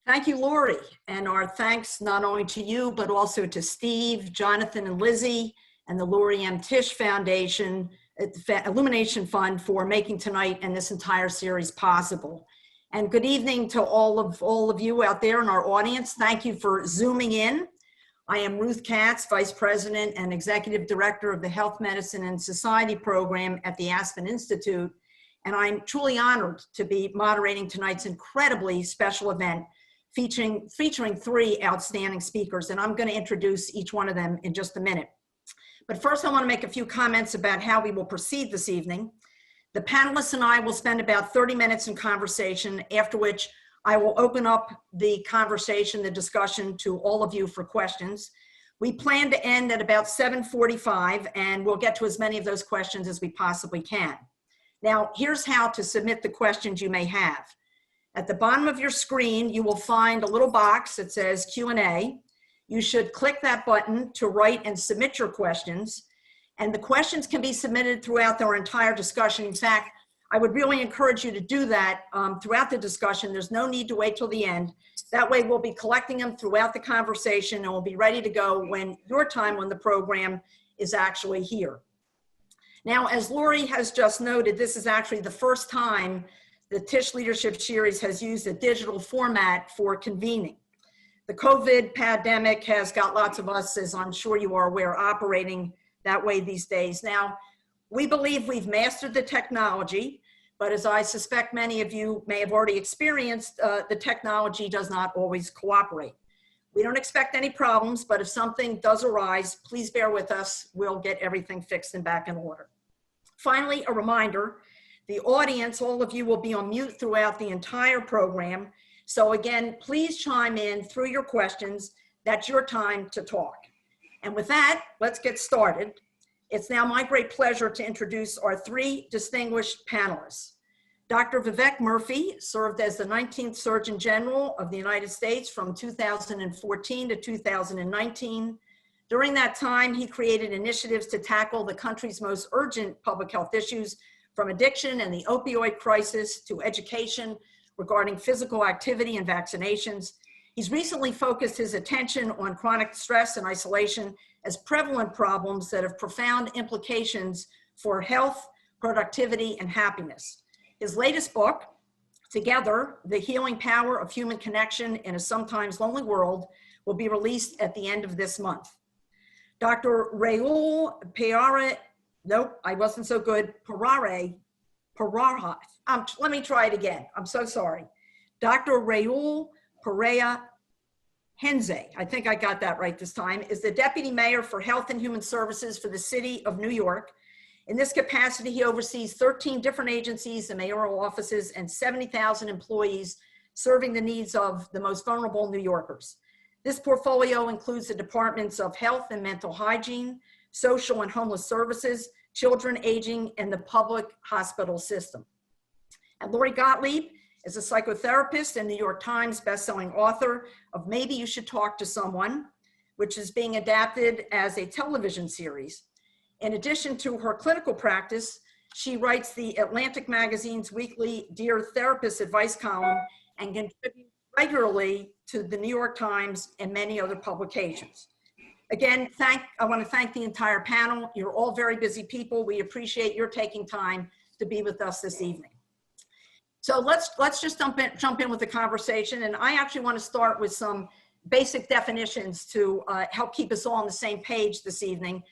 Thank you, Lori, and our thanks not only to you, but also to Steve, Jonathan, and Lizzie, and the Laurie M. Tisch Foundation, Illumination Fund for making tonight and this entire series possible. And good evening to all of you out there in our audience. Thank you for Zooming in. I am Ruth Katz, Vice President and Executive Director of the Health, Medicine, and Society Program at the Aspen Institute, and I'm truly honored to be moderating tonight's incredibly special event featuring three outstanding speakers, and I'm going to introduce each one of them in just a minute. But first, I want to make a few comments about how we will proceed this evening. The panelists and I will spend about 30 minutes in conversation, after which I will open up the conversation, the discussion, to all of you for questions. We plan to end at about 7:45, and we'll get to as many of those questions as we possibly can. Now, here's how to submit the questions you may have. At the bottom of your screen, you will find a little box that says Q&A. You should click that button to write and submit your questions. And the questions can be submitted throughout our entire discussion. In fact, I would really encourage you to do that throughout the discussion. There's no need to wait till the end. That way we'll be collecting them throughout the conversation, and we'll be ready to go when your time on the program is actually here. Now, as Lori has just noted, this is actually the first time the Tisch Leadership Series has used a digital format for convening. The COVID pandemic has got lots of us, as I'm sure you are aware, operating that way these days. Now, we believe we've mastered the technology, but as I suspect many of you may have already experienced, the technology does not always cooperate. We don't expect any problems, but if something does arise, please bear with us. We'll get everything fixed and back in order. Finally, a reminder, the audience, all of you, will be on mute throughout the entire program. So again, please chime in through your questions. That's your time to talk. And with that, let's get started. It's now my great pleasure to introduce our three distinguished panelists. Dr. Vivek Murthy served as the 19th Surgeon General of the United States from 2014 to 2019. During that time, he created initiatives to tackle the country's most urgent public health issues, from addiction and the opioid crisis to education regarding physical activity and vaccinations. He's recently focused his attention on chronic stress and isolation as prevalent problems that have profound implications for health, productivity, and happiness. His latest book, Together, The Healing Power of Human Connection in a Sometimes Lonely World, will be released at the end of this month. Dr. Raul Perea-Henze, nope, I wasn't so good, let me try it again, I'm so sorry. Dr. Raul Perea-Henze, I think I got that right this time, is the Deputy Mayor for Health and Human Services for the City of New York. In this capacity, he oversees 13 different agencies and mayoral offices and 70,000 employees serving the needs of the most vulnerable New Yorkers. This portfolio includes the departments of health and mental hygiene, social and homeless services, children, aging, and the public hospital system. And Lori Gottlieb is a psychotherapist and New York Times bestselling author of Maybe You Should Talk to Someone, which is being adapted as a television series. In addition to her clinical practice, she writes the Atlantic Magazine's weekly Dear Therapist advice column and contributes regularly to the New York Times and many other publications. Again, I want to thank the entire panel. You're all very busy people. We appreciate your taking time to be with us this evening. So let's just jump in with the conversation. And I actually want to start with some basic definitions to help keep us all on the same page this evening,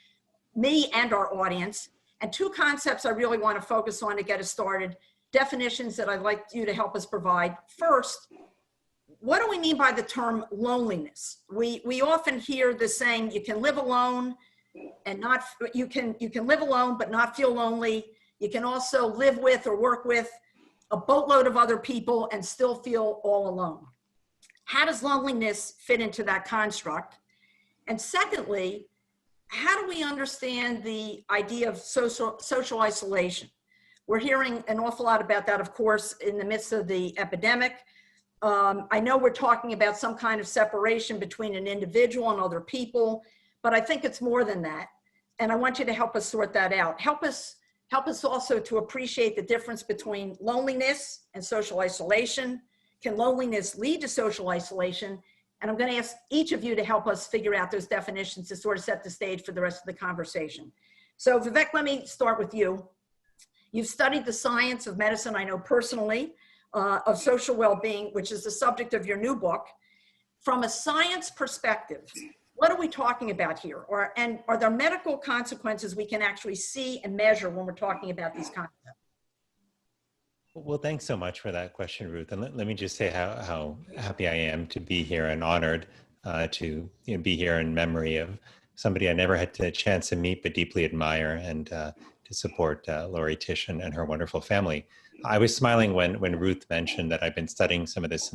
me and our audience. And two concepts I really want to focus on to get us started, definitions that I'd like you to help us provide. First, what do we mean by the term loneliness? We often hear the saying, you can live alone and not, you can live alone but not feel lonely. You can also live with or work with a boatload of other people and still feel all alone. How does loneliness fit into that construct? And secondly, how do we understand the idea of social isolation? We're hearing an awful lot about that, of course, in the midst of the epidemic. I know we're talking about some kind of separation between an individual and other people, but I think it's more than that. And I want you to help us sort that out. Help us also to appreciate the difference between loneliness and social isolation, Can loneliness lead to social isolation? And I'm going to ask each of you to help us figure out those definitions to sort of set the stage for the rest of the conversation. So Vivek, let me start with you. You've studied the science of medicine, I know personally, of social well-being, which is the subject of your new book. From a science perspective, what are we talking about here? And are there medical consequences we can actually see and measure when we're talking about these concepts? Well, thanks so much for that question, Ruth. And let me just say how happy I am to be here and honored to be here in memory of somebody I never had the chance to meet but deeply admire, and to support Laurie Tisch and her wonderful family. I was smiling when Ruth mentioned that I've been studying some of this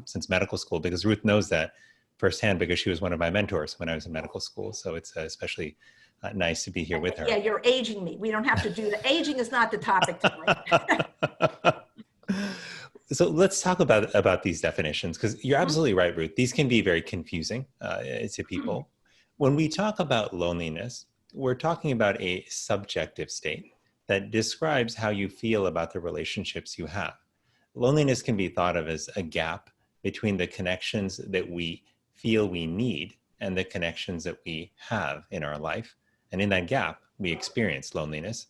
since medical school, because Ruth knows that firsthand because she was one of my mentors when I was in medical school. So it's especially nice to be here with her. Yeah, you're aging me. We don't have to do that. Aging is not the topic tonight. So let's talk about these definitions, because you're absolutely right, Ruth. These can be very confusing to people. When we talk about loneliness, we're talking about a subjective state that describes how you feel about the relationships you have. Loneliness can be thought of as a gap between the connections that we feel we need and the connections that we have in our life. And in that gap, we experience loneliness.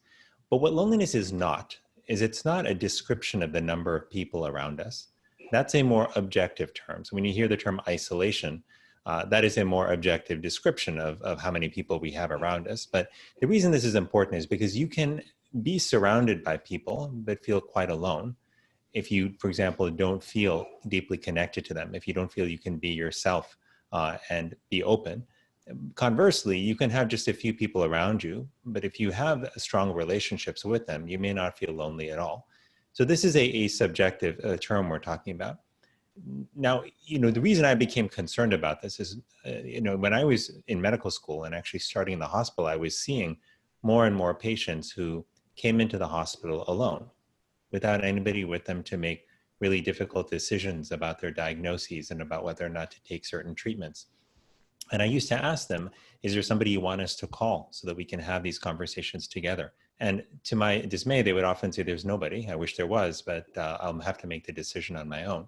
But what loneliness is not, is it's not a description of the number of people around us. That's a more objective term. So when you hear the term isolation, that is a more objective description of how many people we have around us. But the reason this is important is because you can be surrounded by people, but feel quite alone. If you, for example, don't feel deeply connected to them, if you don't feel you can be yourself and be open. Conversely, you can have just a few people around you, but if you have strong relationships with them, you may not feel lonely at all. So this is a subjective term we're talking about. Now, the reason I became concerned about this is, when I was in medical school and actually starting in the hospital, I was seeing more and more patients who came into the hospital alone, without anybody with them to make really difficult decisions about their diagnoses and about whether or not to take certain treatments. And I used to ask them, is there somebody you want us to call so that we can have these conversations together? And to my dismay, they would often say, there's nobody. I wish there was, but I'll have to make the decision on my own.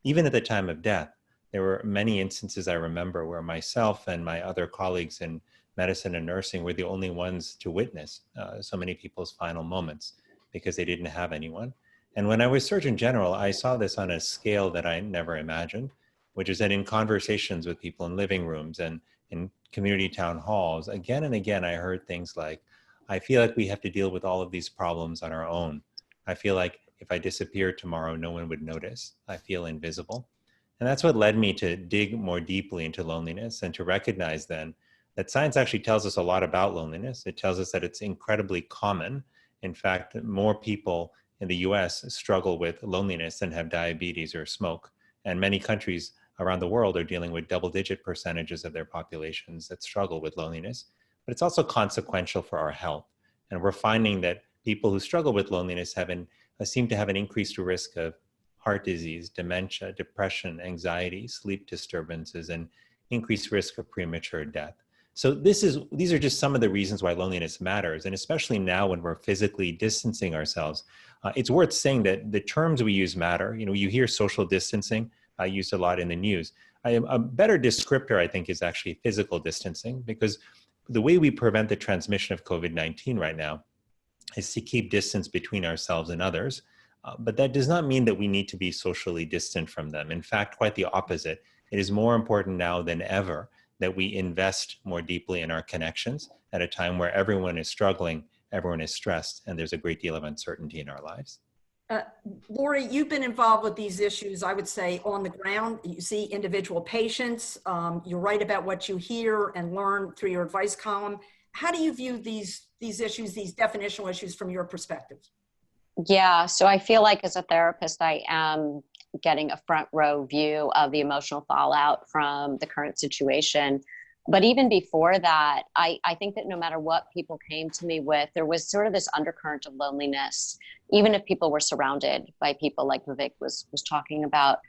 Even at the time of death, there were many instances I remember where myself and my other colleagues in medicine and nursing were the only ones to witness so many people's final moments because they didn't have anyone. And when I was Surgeon General, I saw this on a scale that I never imagined, which is that in conversations with people in living rooms and in community town halls, again and again, I heard things like, I feel like we have to deal with all of these problems on our own. I feel like if I disappeared tomorrow, no one would notice. I feel invisible. And that's what led me to dig more deeply into loneliness and to recognize then that science actually tells us a lot about loneliness. It tells us that it's incredibly common. In fact, more people in the US struggle with loneliness than have diabetes or smoke. And many countries around the world are dealing with double-digit percentages of their populations that struggle with loneliness. But it's also consequential for our health. And we're finding that people who struggle with loneliness seem to have an increased risk of heart disease, dementia, depression, anxiety, sleep disturbances, and increased risk of premature death. So these are just some of the reasons why loneliness matters. And especially now when we're physically distancing ourselves, it's worth saying that the terms we use matter. You hear social distancing used a lot in the news. A better descriptor, I think, is actually physical distancing, because the way we prevent the transmission of COVID-19 right now is to keep distance between ourselves and others. But that does not mean that we need to be socially distant from them. In fact, quite the opposite. It is more important now than ever that we invest more deeply in our connections at a time where everyone is struggling, everyone is stressed, and there's a great deal of uncertainty in our lives. Laurie, you've been involved with these issues, I would say, on the ground. You see individual patients. You write about what you hear and learn through your advice column. How do you view these issues, these definitional issues from your perspective? Yeah, so I feel like as a therapist, I am getting a front row view of the emotional fallout from the current situation. But even before that, I think that no matter what people came to me with, there was sort of this undercurrent of loneliness, even if people were surrounded by people like Vivek was talking about.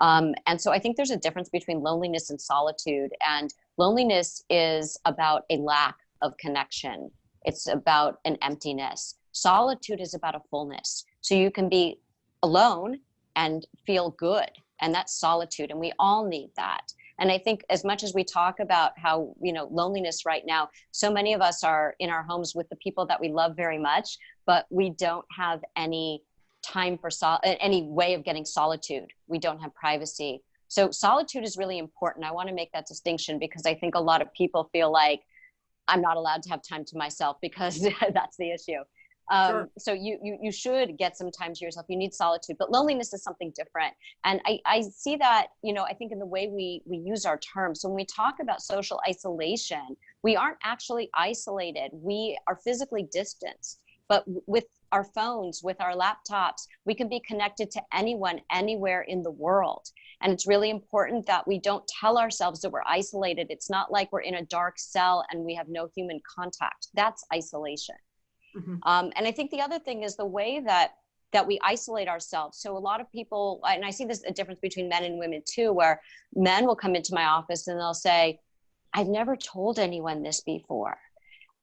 And so I think there's a difference between loneliness and solitude. And loneliness is about a lack of connection. It's about an emptiness. Solitude is about a fullness. So you can be alone and feel good. And that's solitude. And we all need that. And I think as much as we talk about how, loneliness right now, so many of us are in our homes with the people that we love very much, but we don't have any time for any way of getting solitude. We don't have privacy. So solitude is really important. I want to make that distinction because I think a lot of people feel like I'm not allowed to have time to myself because that's the issue. Sure. So you should get some time to yourself. You need solitude, but loneliness is something different. And I see that, I think in the way we use our terms. So when we talk about social isolation, we aren't actually isolated. We are physically distanced, but with our phones, with our laptops, we can be connected to anyone, anywhere in the world. And it's really important that we don't tell ourselves that we're isolated. It's not like we're in a dark cell and we have no human contact. That's isolation. Mm-hmm. And I think the other thing is the way that we isolate ourselves. So a lot of people, and I see this a difference between men and women too, where men will come into my office and they'll say, I've never told anyone this before.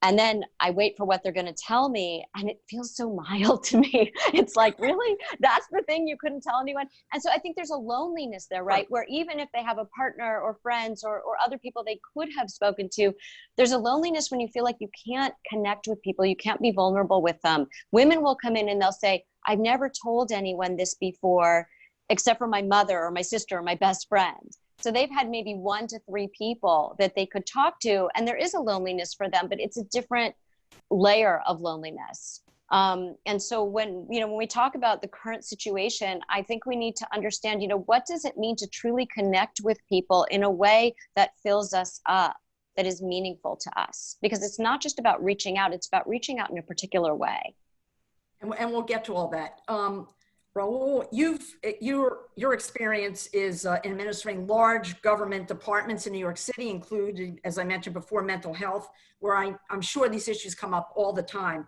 And then I wait for what they're going to tell me, and it feels so mild to me. It's like, really? That's the thing you couldn't tell anyone? And so I think there's a loneliness there, right? Where even if they have a partner or friends or other people they could have spoken to, there's a loneliness when you feel like you can't connect with people. You can't be vulnerable with them. Women will come in and they'll say, I've never told anyone this before, except for my mother or my sister or my best friend. So they've had maybe 1 to 3 people that they could talk to, and there is a loneliness for them, but it's a different layer of loneliness. And so when we talk about the current situation, I think we need to understand, what does it mean to truly connect with people in a way that fills us up, that is meaningful to us? Because it's not just about reaching out, it's about reaching out in a particular way. And we'll get to all that. Raul, your experience is administering large government departments in New York City, including, as I mentioned before, mental health, where I'm sure these issues come up all the time.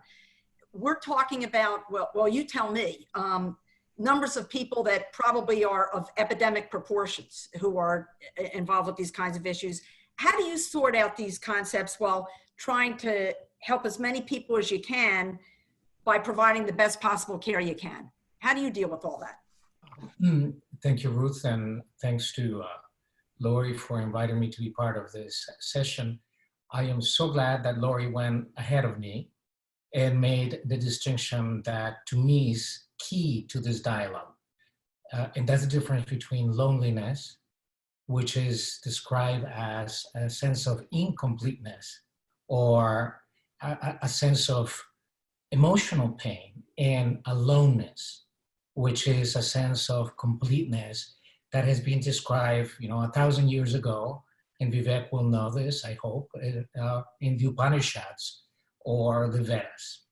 We're talking about, well, you tell me, numbers of people that probably are of epidemic proportions who are involved with these kinds of issues. How do you sort out these concepts while trying to help as many people as you can by providing the best possible care you can? How do you deal with all that? Thank you, Ruth, and thanks to Laurie for inviting me to be part of this session. I am so glad that Laurie went ahead of me and made the distinction that to me is key to this dialogue. And that's the difference between loneliness, which is described as a sense of incompleteness or a sense of emotional pain, and aloneness, which is a sense of completeness that has been described, 1,000 years ago, and Vivek will know this, I hope, in the Upanishads or the Vedas.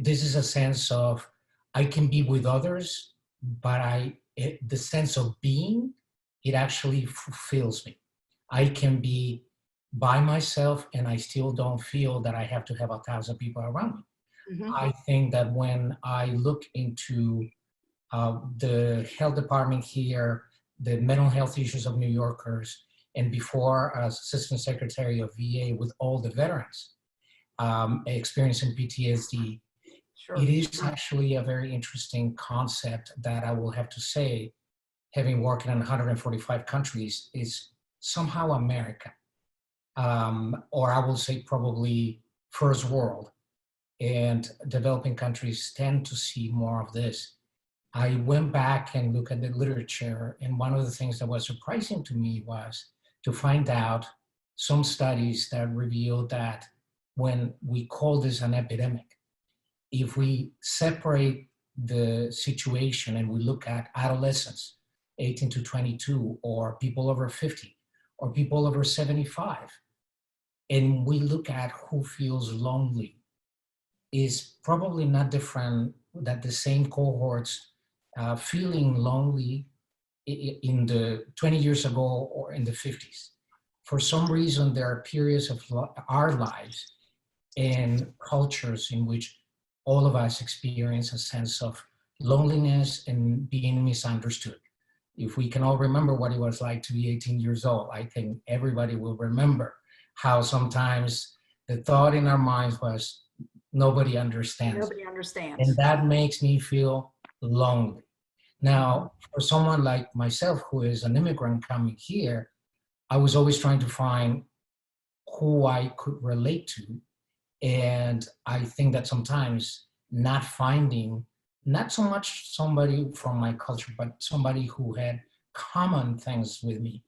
This is a sense of, I can be with others, but the sense of being, it actually fulfills me. I can be by myself and I still don't feel that I have to have 1,000 people around me. Mm-hmm. I think that when I look into the health department here, the mental health issues of New Yorkers, and before as Assistant Secretary of VA with all the veterans experiencing PTSD, sure. It is actually a very interesting concept that I will have to say, having worked in 145 countries, is somehow America, or I will say probably first world, and developing countries tend to see more of this. I went back and looked at the literature, and one of the things that was surprising to me was to find out some studies that revealed that when we call this an epidemic, if we separate the situation and we look at adolescents, 18 to 22, or people over 50, or people over 75, and we look at who feels lonely, is probably not different that the same cohorts feeling lonely in the 20 years ago or in the 50s. For some reason, there are periods of our lives and cultures in which all of us experience a sense of loneliness and being misunderstood. If we can all remember what it was like to be 18 years old, I think everybody will remember how sometimes the thought in our minds was, nobody understands. Nobody understands. And that makes me feel lonely. Now, for someone like myself, who is an immigrant coming here, I was always trying to find who I could relate to. And I think that sometimes not finding, not so much somebody from my culture, but somebody who had common things with me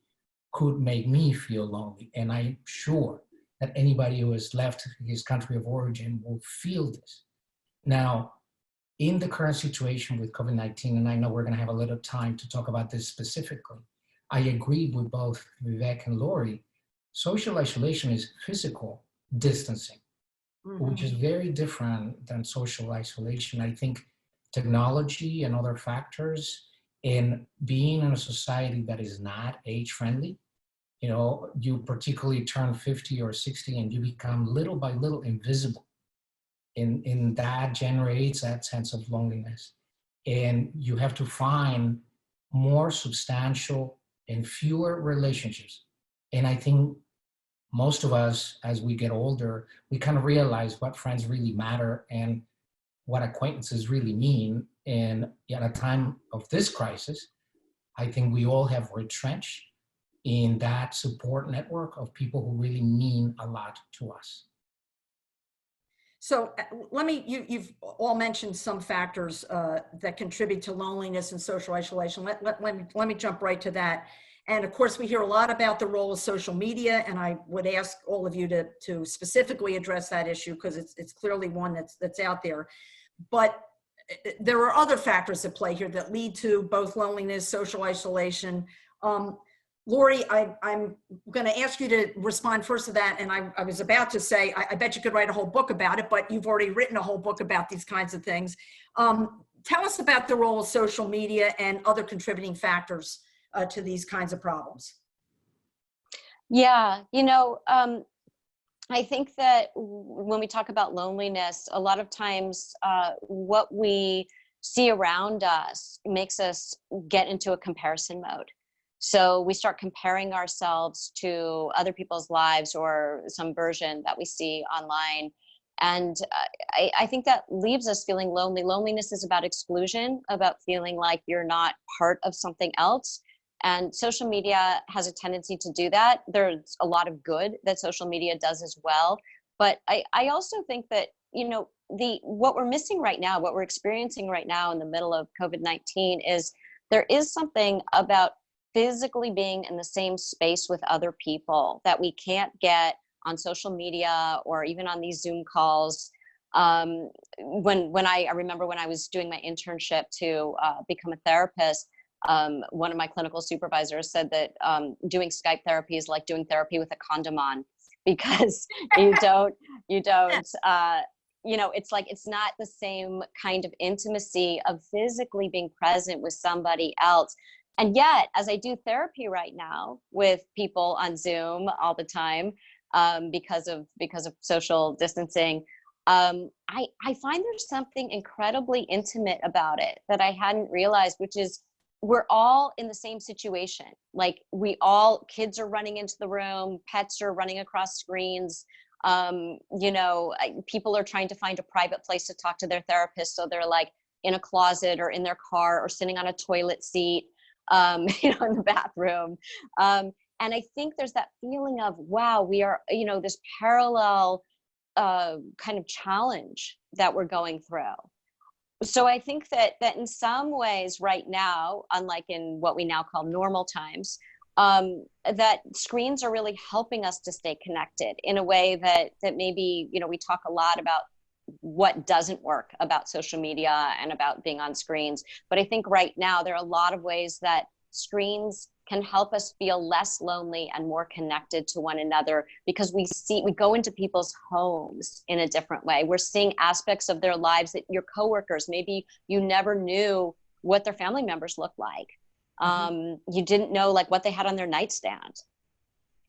could make me feel lonely. And I'm sure that anybody who has left his country of origin will feel this. Now, in the current situation with COVID-19, and I know we're going to have a little time to talk about this specifically, I agree with both Vivek and Laurie. Social isolation is physical distancing, which is very different than social isolation. I think technology and other factors in being in a society that is not age-friendly, you know, you particularly turn 50 or 60 and you become little by little invisible. In that generates that sense of loneliness. And you have to find more substantial and fewer relationships. And I think most of us, as we get older, we kind of realize what friends really matter and what acquaintances really mean. And at a time of this crisis, I think we all have retrenched in that support network of people who really mean a lot to us. So you've all mentioned some factors that contribute to loneliness and social isolation. Let me jump right to that. And of course, we hear a lot about the role of social media, and I would ask all of you to specifically address that issue because it's clearly one that's out there. But there are other factors at play here that lead to both loneliness, social isolation. Laurie, I'm going to ask you to respond first to that. And I was about to say, I bet you could write a whole book about it, but you've already written a whole book about these kinds of things. Tell us about the role of social media and other contributing factors to these kinds of problems. Yeah, I think that when we talk about loneliness, a lot of times what we see around us makes us get into a comparison mode. So we start comparing ourselves to other people's lives or some version that we see online. And I think that leaves us feeling lonely. Loneliness is about exclusion, about feeling like you're not part of something else. And social media has a tendency to do that. There's a lot of good that social media does as well. But I also think that, what we're missing right now, what we're experiencing right now in the middle of COVID-19 is there is something about physically being in the same space with other people that we can't get on social media or even on these Zoom calls. When I remember when I was doing my internship to become a therapist, one of my clinical supervisors said that doing Skype therapy is like doing therapy with a condom on, because it's like, it's not the same kind of intimacy of physically being present with somebody else. And yet, as I do therapy right now with people on Zoom all the time, because of social distancing, I find there's something incredibly intimate about it that I hadn't realized, which is we're all in the same situation. Like kids are running into the room, pets are running across screens. People are trying to find a private place to talk to their therapist. So they're like in a closet or in their car or sitting on a toilet seat, in the bathroom. And I think there's that feeling of, wow, we are, this parallel kind of challenge that we're going through. So I think that in some ways right now, unlike in what we now call normal times, that screens are really helping us to stay connected in a way that maybe, we talk a lot about what doesn't work about social media and about being on screens. But I think right now there are a lot of ways that screens can help us feel less lonely and more connected to one another, because we go into people's homes in a different way. We're seeing aspects of their lives that your coworkers, maybe you never knew what their family members looked like. You didn't know like what they had on their nightstand.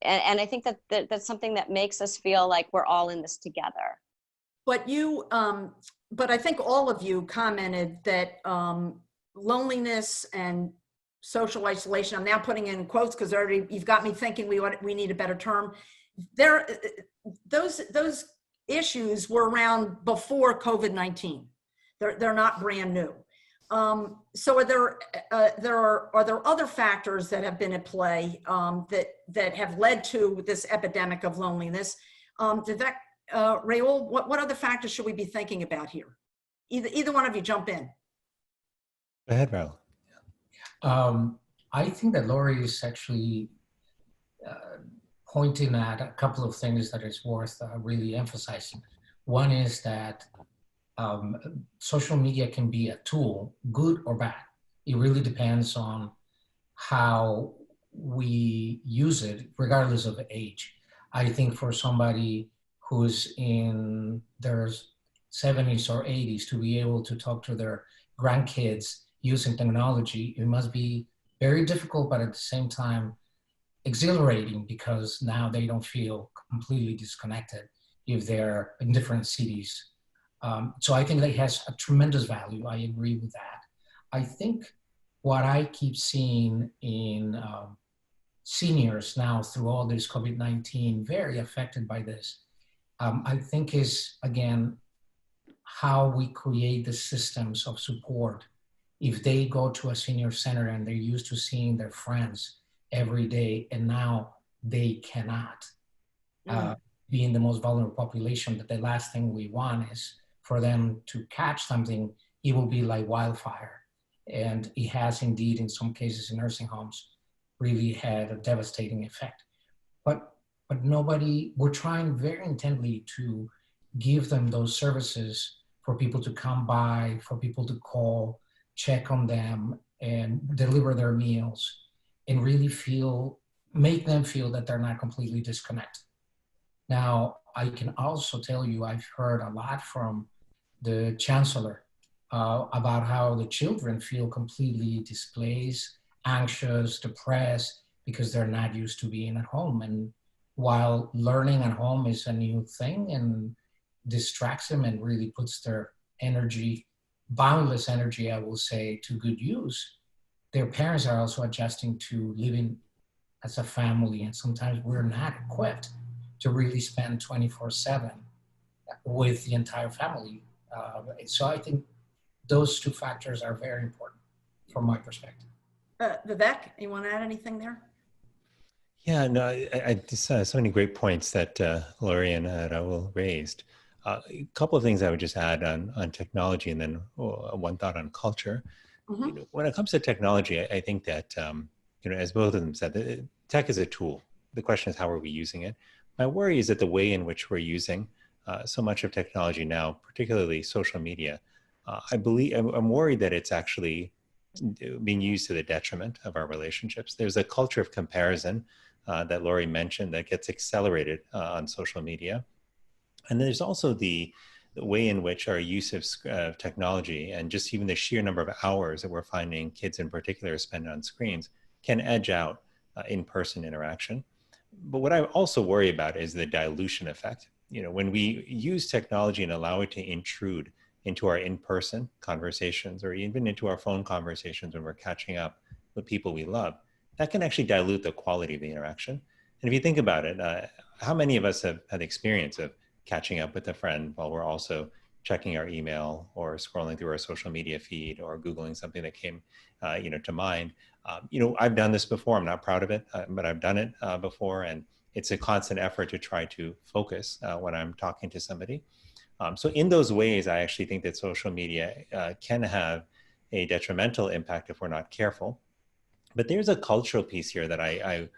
And I think that's something that makes us feel like we're all in this together. But but I think all of you commented that loneliness and social isolation, I'm now putting in quotes because already you've got me thinking we need a better term. Those issues were around before COVID-19. They're not brand new. So are there other factors that have been at play that have led to this epidemic of loneliness? Vivek, Raul, what other factors should we be thinking about here? Either one of you jump in. Go ahead, Raul. I think that Laurie is actually pointing at a couple of things that is worth really emphasizing. One is that social media can be a tool, good or bad. It really depends on how we use it, regardless of age. I think for somebody who's in their 70s or 80s to be able to talk to their grandkids using technology, it must be very difficult, but at the same time, exhilarating, because now they don't feel completely disconnected if they're in different cities. So I think that it has a tremendous value. I agree with that. I think what I keep seeing in seniors now through all this COVID-19, very affected by this, I think is, again, how we create the systems of support. If they go to a senior center and they're used to seeing their friends every day, and now they cannot be in the most vulnerable population, that the last thing we want is for them to catch something. It will be like wildfire. And it has indeed, in some cases in nursing homes, really had a devastating effect. But we're trying very intently to give them those services for people to come by, for people to call, check on them, and deliver their meals, and really make them feel that they're not completely disconnected. Now, I can also tell you, I've heard a lot from the chancellor about how the children feel completely displaced, anxious, depressed, because they're not used to being at home. And while learning at home is a new thing and distracts them and really puts their energy, boundless energy, I will say, to good use, their parents are also adjusting to living as a family. And sometimes we're not equipped to really spend 24/7 with the entire family. So I think those two factors are very important from my perspective. Vivek, you want to add anything there? Yeah, no, I just so many great points that Laurie and Raul raised. A couple of things I would just add on technology, and then one thought on culture. Mm-hmm. When it comes to technology, I think that, as both of them said, tech is a tool. The question is, how are we using it? My worry is that the way in which we're using so much of technology now, particularly social media, I'm worried that it's actually being used to the detriment of our relationships. There's a culture of comparison that Laurie mentioned that gets accelerated on social media. And there's also the way in which our use of technology and just even the sheer number of hours that we're finding kids in particular spend on screens can edge out in-person interaction. But what I also worry about is the dilution effect. When we use technology and allow it to intrude into our in-person conversations or even into our phone conversations when we're catching up with people we love, that can actually dilute the quality of the interaction. And if you think about it, how many of us have had the experience of catching up with a friend while we're also checking our email or scrolling through our social media feed or Googling something that came, to mind? I've done this before. I'm not proud of it, but I've done it before. And it's a constant effort to try to focus when I'm talking to somebody. So in those ways, I actually think that social media can have a detrimental impact if we're not careful. But there's a cultural piece here that I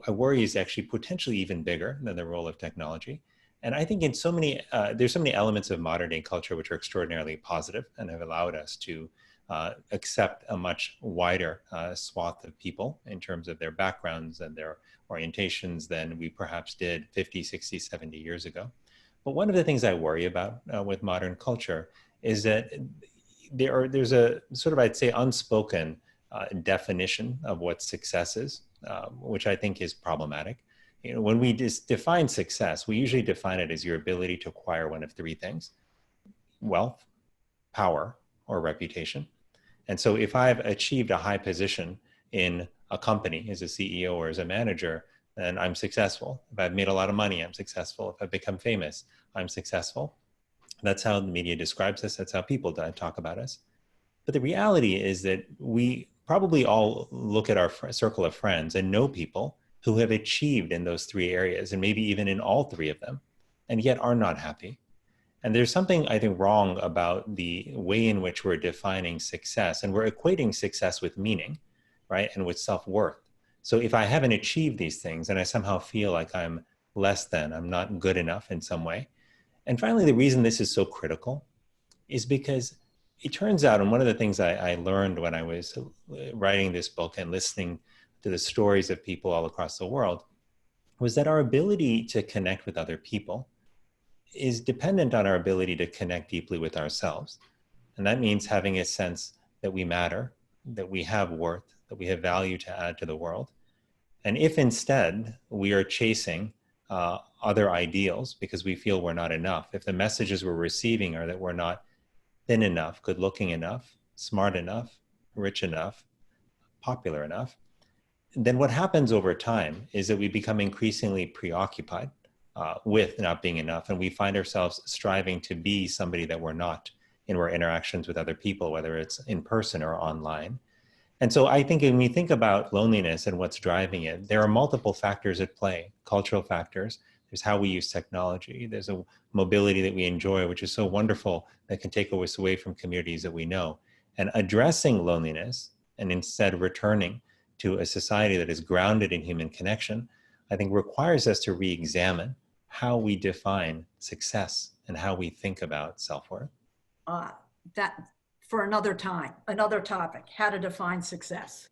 worry is actually potentially even bigger than the role of technology. And I think in there's so many elements of modern day culture which are extraordinarily positive and have allowed us to accept a much wider swath of people in terms of their backgrounds and their orientations than we perhaps did 50, 60, 70 years ago. But one of the things I worry about with modern culture is that there's a sort of, I'd say, unspoken definition of what success is, which I think is problematic. When we define success, we usually define it as your ability to acquire one of three things: wealth, power, or reputation. And so if I've achieved a high position in a company as a CEO or as a manager, then I'm successful. If I've made a lot of money, I'm successful. If I've become famous, I'm successful. That's how the media describes us. That's how people talk about us. But the reality is that we probably all look at our circle of friends and know people who have achieved in those three areas, and maybe even in all three of them, and yet are not happy. And there's something, I think, wrong about the way in which we're defining success, and we're equating success with meaning, right, and with self-worth. So if I haven't achieved these things and I somehow feel like I'm less than, I'm not good enough in some way. And finally, the reason this is so critical is because it turns out, and one of the things I learned when I was writing this book and listening to the stories of people all across the world, was that our ability to connect with other people is dependent on our ability to connect deeply with ourselves. And that means having a sense that we matter, that we have worth, that we have value to add to the world. And if instead we are chasing other ideals because we feel we're not enough, if the messages we're receiving are that we're not thin enough, good looking enough, smart enough, rich enough, popular enough, then what happens over time is that we become increasingly preoccupied with not being enough. And we find ourselves striving to be somebody that we're not in our interactions with other people, whether it's in person or online. And so I think when we think about loneliness and what's driving it, there are multiple factors at play, cultural factors. There's how we use technology. There's a mobility that we enjoy, which is so wonderful, that can take us away from communities that we know. And addressing loneliness and instead returning to a society that is grounded in human connection, I think requires us to re-examine how we define success and how we think about self-worth. That for another time, another topic, how to define success.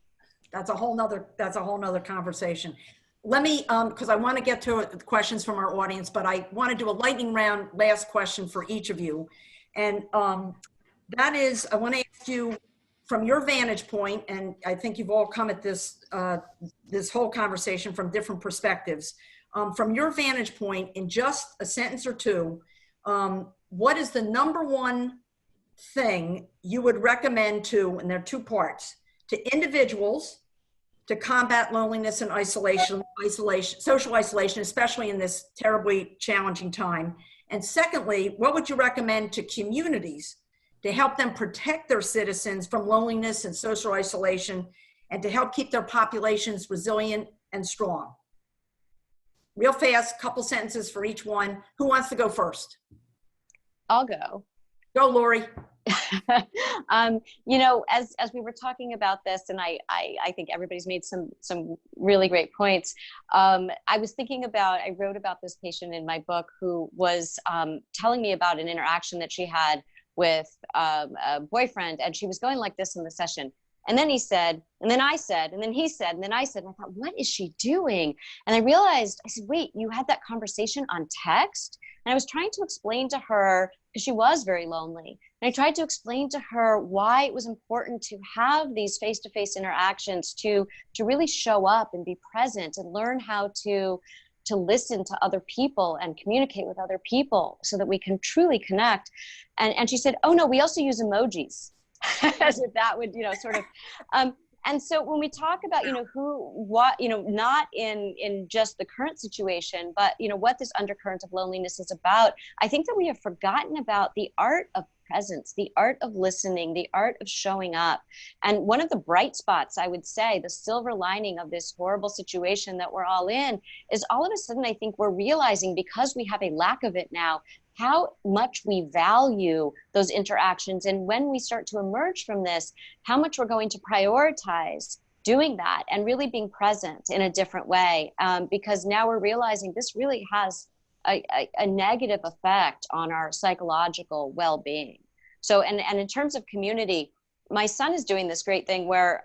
That's a whole nother conversation. Let me, because I want to get to questions from our audience, but I want to do a lightning round last question for each of you. And that is, I want to ask you from your vantage point, and I think you've all come at this, this whole conversation from different perspectives. From your vantage point, in just a sentence or two, what is the number one thing you would recommend to, and there are two parts, to individuals to combat loneliness and isolation, social isolation, especially in this terribly challenging time? And secondly, what would you recommend to communities to help them protect their citizens from loneliness and social isolation, and to help keep their populations resilient and strong? Real fast, couple sentences for each one. Who wants to go first? I'll go. Go, Lori. You know, as we were talking about this, and I think everybody's made some really great points. I was thinking about, I wrote about this patient in my book who was telling me about an interaction that she had with a boyfriend, and she was going like this in the session. And then he said, and then I said, and then he said, and then I said, and I thought, what is she doing? And I realized, I said, wait, you had that conversation on text? And I was trying to explain to her, because she was very lonely. And I tried to explain to her why it was important to have these face-to-face interactions, to really show up and be present and learn how to listen to other people and communicate with other people so that we can truly connect. And she said, oh no, we also use emojis. As if that would, you know, sort of, and so when we talk about, you know, who, what, you know, not in just the current situation, but, you know, what this undercurrent of loneliness is about, I think that we have forgotten about the art of presence, the art of listening, the art of showing up. And one of the bright spots, I would say, the silver lining of this horrible situation that we're all in, is all of a sudden, I think we're realizing, because we have a lack of it now, how much we value those interactions. And when we start to emerge from this, how much we're going to prioritize doing that and really being present in a different way. Because now we're realizing this really has a negative effect on our psychological well-being. So, and in terms of community, my son is doing this great thing where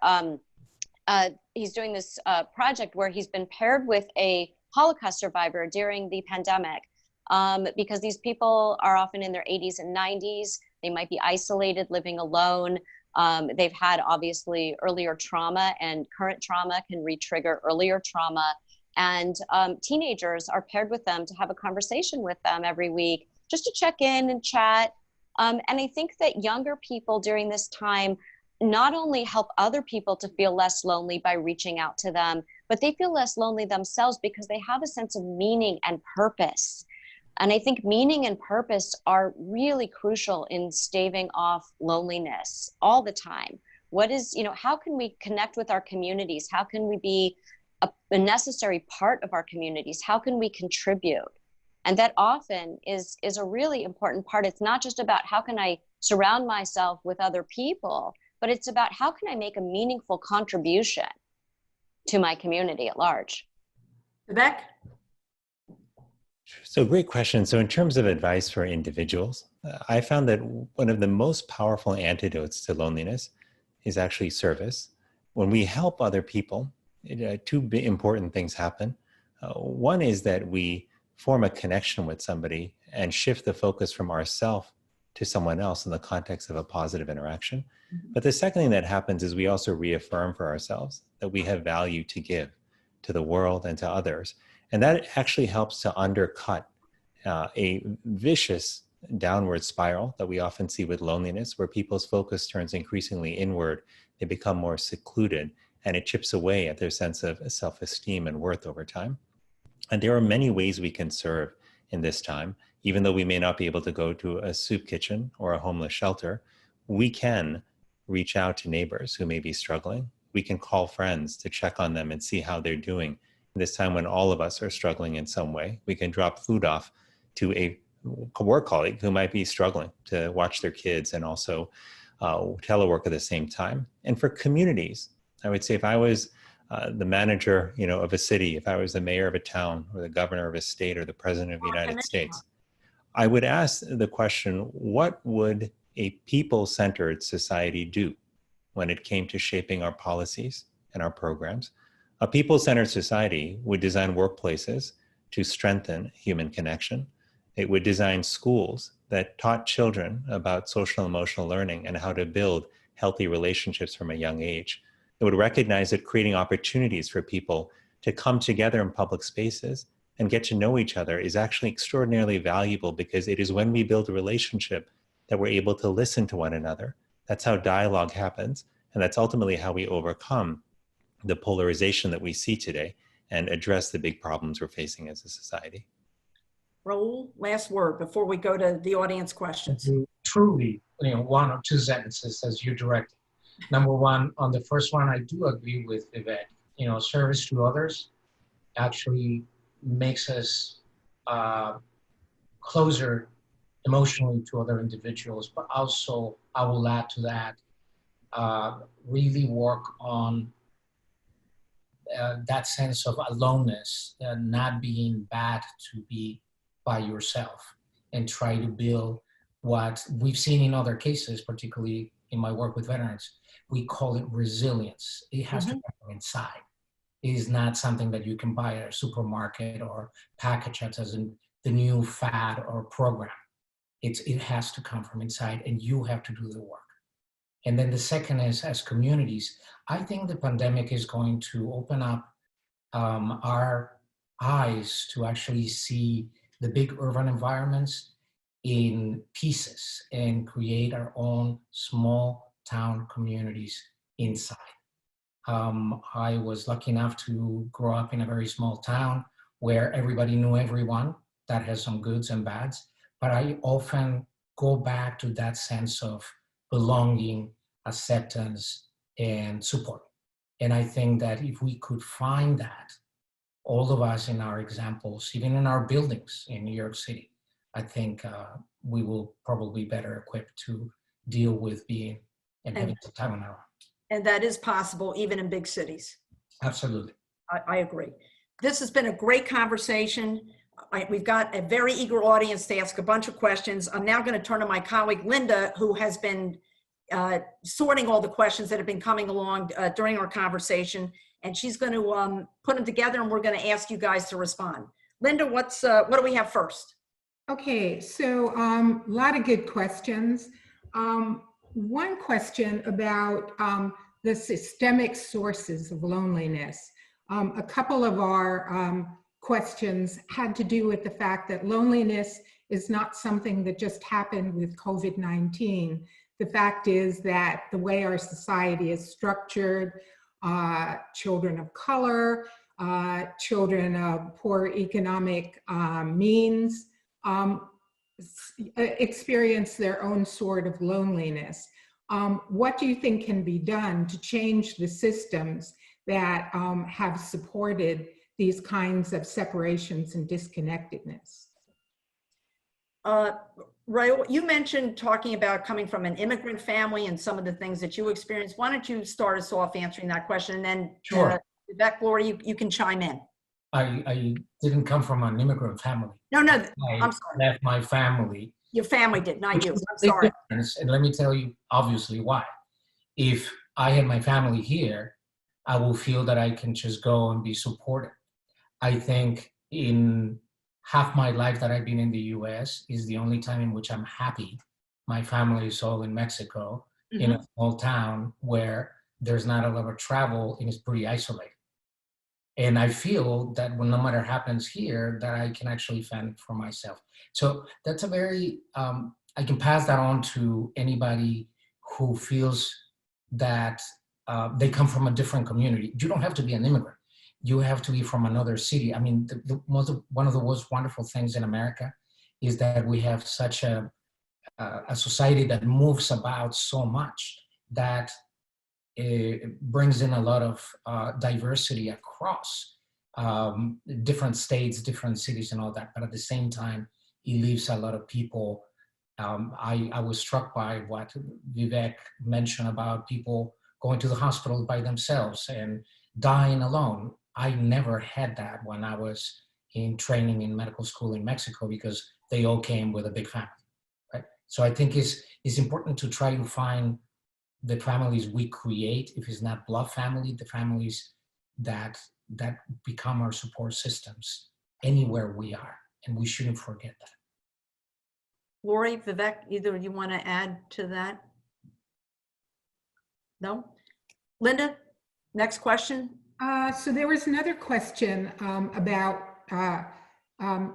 he's doing this project where he's been paired with a Holocaust survivor during the pandemic. Because these people are often in their 80s and 90s. They might be isolated, living alone. They've had obviously earlier trauma, and current trauma can re-trigger earlier trauma. And teenagers are paired with them to have a conversation with them every week, just to check in and chat. And I think that younger people during this time not only help other people to feel less lonely by reaching out to them, but they feel less lonely themselves because they have a sense of meaning and purpose. And I think meaning and purpose are really crucial in staving off loneliness all the time. What is, how can we connect with our communities? How can we be a necessary part of our communities? How can we contribute? And that often is a really important part. It's not just about how can I surround myself with other people, but it's about how can I make a meaningful contribution to my community at large. Vivek? So great question. So in terms of advice for individuals, I found that one of the most powerful antidotes to loneliness is actually service. When we help other people, two important things happen. One is that we form a connection with somebody and shift the focus from ourselves to someone else in the context of a positive interaction. But the second thing that happens is we also reaffirm for ourselves that we have value to give to the world and to others. And that actually helps to undercut a vicious downward spiral that we often see with loneliness, where people's focus turns increasingly inward, they become more secluded, and it chips away at their sense of self-esteem and worth over time. And there are many ways we can serve in this time. Even though we may not be able to go to a soup kitchen or a homeless shelter, we can reach out to neighbors who may be struggling. We can call friends to check on them and see how they're doing. In this time when all of us are struggling in some way, we can drop food off to a work colleague who might be struggling to watch their kids and also telework at the same time. And for communities, I would say if I was the manager, of a city, if I was the mayor of a town or the governor of a state or the president of the United States, I would ask the question, what would a people-centered society do when it came to shaping our policies and our programs? A people-centered society would design workplaces to strengthen human connection. It would design schools that taught children about social and emotional learning and how to build healthy relationships from a young age. It would recognize that creating opportunities for people to come together in public spaces and get to know each other is actually extraordinarily valuable, because it is when we build a relationship that we're able to listen to one another. That's how dialogue happens. And that's ultimately how we overcome the polarization that we see today and address the big problems we're facing as a society. Raul, last word before we go to the audience questions. Truly, one or two sentences as you directed. Number one, on the first one, I do agree with Vivek. Service to others actually makes us closer emotionally to other individuals, but also I will add to that, really work on that sense of aloneness, not being bad to be by yourself, and try to build what we've seen in other cases, particularly in my work with veterans. We call it resilience. It has to come from inside. It is not something that you can buy at a supermarket or package as the new fad or program. It has to come from inside, and you have to do the work. And then the second is, as communities, I think the pandemic is going to open up our eyes to actually see the big urban environments in pieces and create our own small town communities inside. I was lucky enough to grow up in a very small town where everybody knew everyone. That has some goods and bads, but I often go back to that sense of belonging, acceptance, and support. And I think that if we could find that, all of us in our examples, even in our buildings in New York City, I think we will probably be better equipped to deal with being and having the time on our own. And that is possible even in big cities. Absolutely. I agree. This has been a great conversation. We've got a very eager audience to ask a bunch of questions. I'm now going to turn to my colleague, Linda, who has been sorting all the questions that have been coming along during our conversation. And she's going to put them together, and we're going to ask you guys to respond. Linda, what do we have first? Okay, so a lot of good questions. One question about the systemic sources of loneliness. A couple of our questions had to do with the fact that loneliness is not something that just happened with COVID-19. The fact is that the way our society is structured, children of color, children of poor economic means, experience their own sort of loneliness. What do you think can be done to change the systems that have supported these kinds of separations and disconnectedness? Raul, you mentioned talking about coming from an immigrant family and some of the things that you experienced. Why don't you start us off answering that question, and then Sure. Vivek, Lori, you can chime in. I didn't come from an immigrant family. No, I I'm sorry. left my family. Your family did, not Which you. is a I'm big sorry. difference, and let me tell you obviously why. If I had my family here, I will feel that I can just go and be supported. I think in half my life that I've been in the US is the only time in which I'm happy. My family is all in Mexico, in a small town where there's not a lot of travel and it's pretty isolated. And I feel that when no matter happens here, that I can actually fend for myself. So that's a very, I can pass that on to anybody who feels that they come from a different community. You don't have to be an immigrant. You have to be from another city. I mean, one of the most wonderful things in America is that we have such a society that moves about so much that it brings in a lot of diversity across different states, different cities and all that. But at the same time, it leaves a lot of people. I was struck by what Vivek mentioned about people going to the hospital by themselves and dying alone. I never had that when I was in training in medical school in Mexico, because they all came with a big family, right? So I think it's important to try to find the families we create, if it's not blood family, the families that become our support systems anywhere we are, and we shouldn't forget that. Lori, Vivek, either of you want to add to that? No? Linda, next question. So there was another question about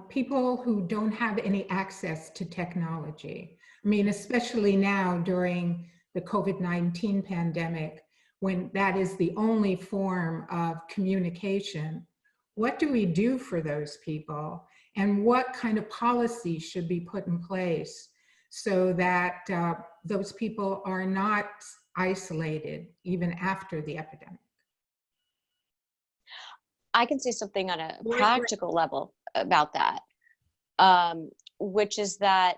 people who don't have any access to technology. I mean, especially now during the COVID-19 pandemic, when that is the only form of communication. What do we do for those people? And what kind of policies should be put in place so that those people are not isolated even after the epidemic? I can say something on a practical level about that, which is that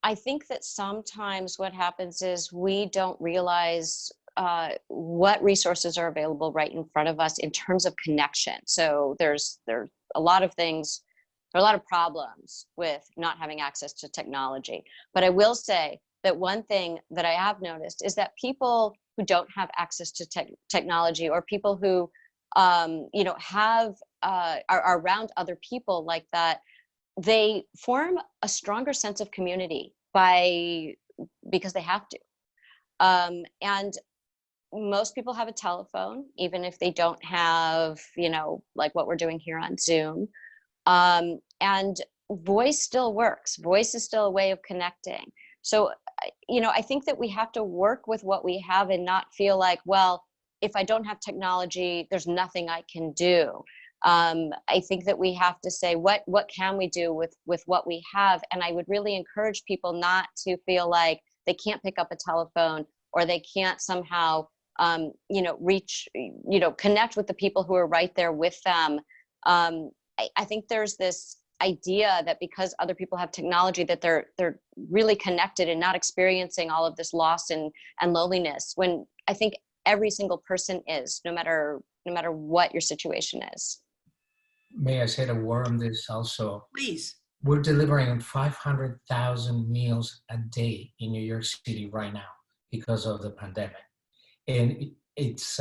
I think that sometimes what happens is we don't realize what resources are available right in front of us in terms of connection. So there's a lot of things, there are a lot of problems with not having access to technology. But I will say that one thing that I have noticed is that people who don't have access to technology, or people who have are around other people like that, they form a stronger sense of community because they have to. And most people have a telephone, even if they don't have, like what we're doing here on Zoom. And voice still works. Voice is still a way of connecting. So, I think that we have to work with what we have and not feel like, well, if I don't have technology, there's nothing I can do. I think that we have to say, what can we do with what we have? And I would really encourage people not to feel like they can't pick up a telephone, or they can't somehow, reach, connect with the people who are right there with them. I think there's this idea that because other people have technology, that they're really connected and not experiencing all of this loss and loneliness, when I think every single person is, no matter what your situation is. May I say a word on this also? Please. We're delivering 500,000 meals a day in New York City right now because of the pandemic. And it's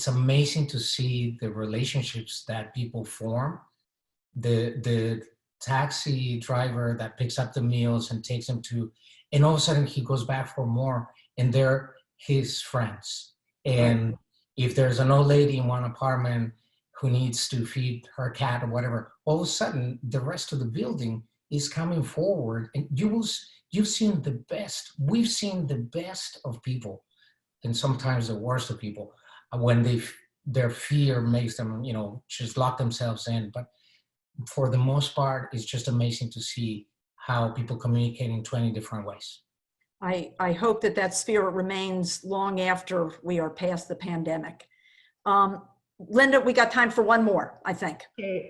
amazing to see the relationships that people form. The taxi driver that picks up the meals and takes them to, and all of a sudden he goes back for more, and they're his friends. And if there's an old lady in one apartment who needs to feed her cat or whatever, all of a sudden the rest of the building is coming forward, and you've seen the best. We've seen the best of people, and sometimes the worst of people, when their fear makes them, just lock themselves in. But for the most part, it's just amazing to see how people communicate in 20 different ways. I hope that that spirit remains long after we are past the pandemic. Linda, we got time for one more, I think. Okay.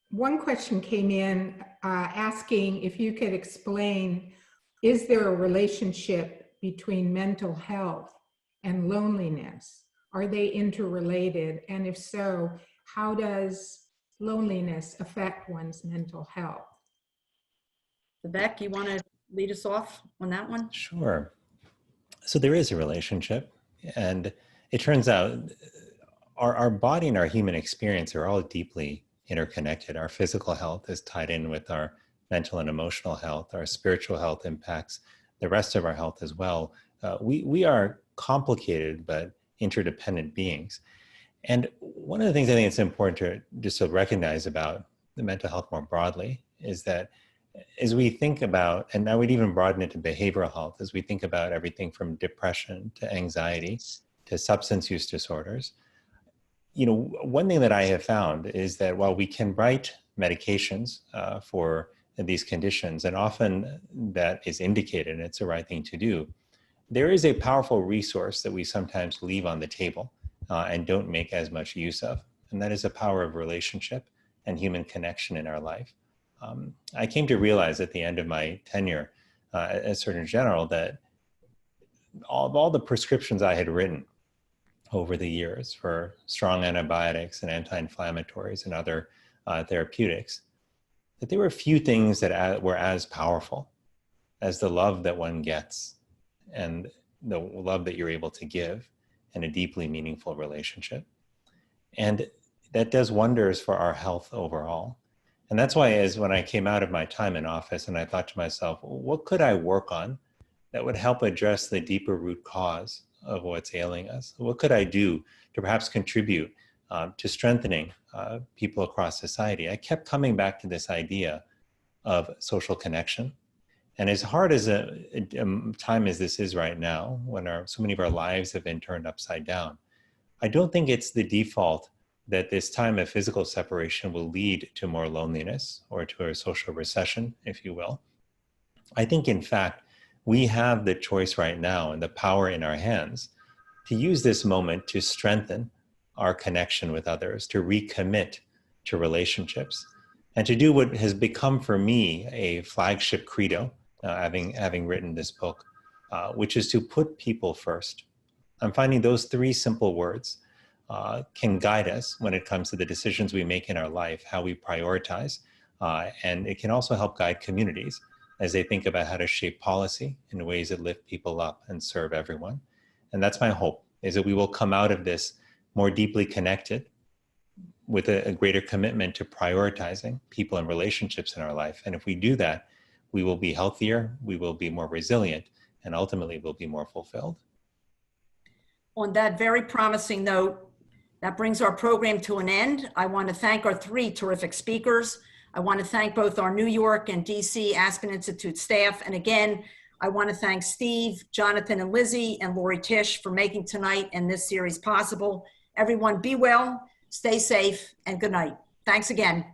One question came in asking if you could explain, is there a relationship between mental health and loneliness? Are they interrelated? And if so, how does loneliness affect one's mental health? Vivek, you want to lead us off on that one? Sure. So there is a relationship, and it turns out our body and our human experience are all deeply interconnected. Our physical health is tied in with our mental and emotional health. Our spiritual health impacts the rest of our health as well. We are complicated but interdependent beings. And one of the things I think it's important to just to recognize about the mental health more broadly is that as we think about, and I would even broaden it to behavioral health, as we think about everything from depression to anxiety to substance use disorders, one thing that I have found is that while we can write medications for these conditions, and often that is indicated and it's the right thing to do, there is a powerful resource that we sometimes leave on the table and don't make as much use of, and that is the power of relationship and human connection in our life. I came to realize at the end of my tenure as Surgeon General that all the prescriptions I had written over the years for strong antibiotics and anti-inflammatories and other therapeutics, that there were few things that were as powerful as the love that one gets and the love that you're able to give in a deeply meaningful relationship. And that does wonders for our health overall. And that's why when I came out of my time in office and I thought to myself, what could I work on that would help address the deeper root cause of what's ailing us? What could I do to perhaps contribute to strengthening people across society? I kept coming back to this idea of social connection. And as hard as a time as this is right now, when so many of our lives have been turned upside down, I don't think it's the default that this time of physical separation will lead to more loneliness or to a social recession, if you will. I think, in fact, we have the choice right now and the power in our hands to use this moment to strengthen our connection with others, to recommit to relationships, and to do what has become for me a flagship credo, having written this book, which is to put people first. I'm finding those three simple words can guide us when it comes to the decisions we make in our life, how we prioritize, and it can also help guide communities as they think about how to shape policy in ways that lift people up and serve everyone. And that's my hope, is that we will come out of this more deeply connected with a greater commitment to prioritizing people and relationships in our life. And if we do that, we will be healthier, we will be more resilient, and ultimately we'll be more fulfilled. On that very promising note, that brings our program to an end. I want to thank our three terrific speakers. I want to thank both our New York and DC Aspen Institute staff. And again, I want to thank Steve, Jonathan, and Lizzie, and Laurie Tisch for making tonight and this series possible. Everyone be well, stay safe, and good night. Thanks again.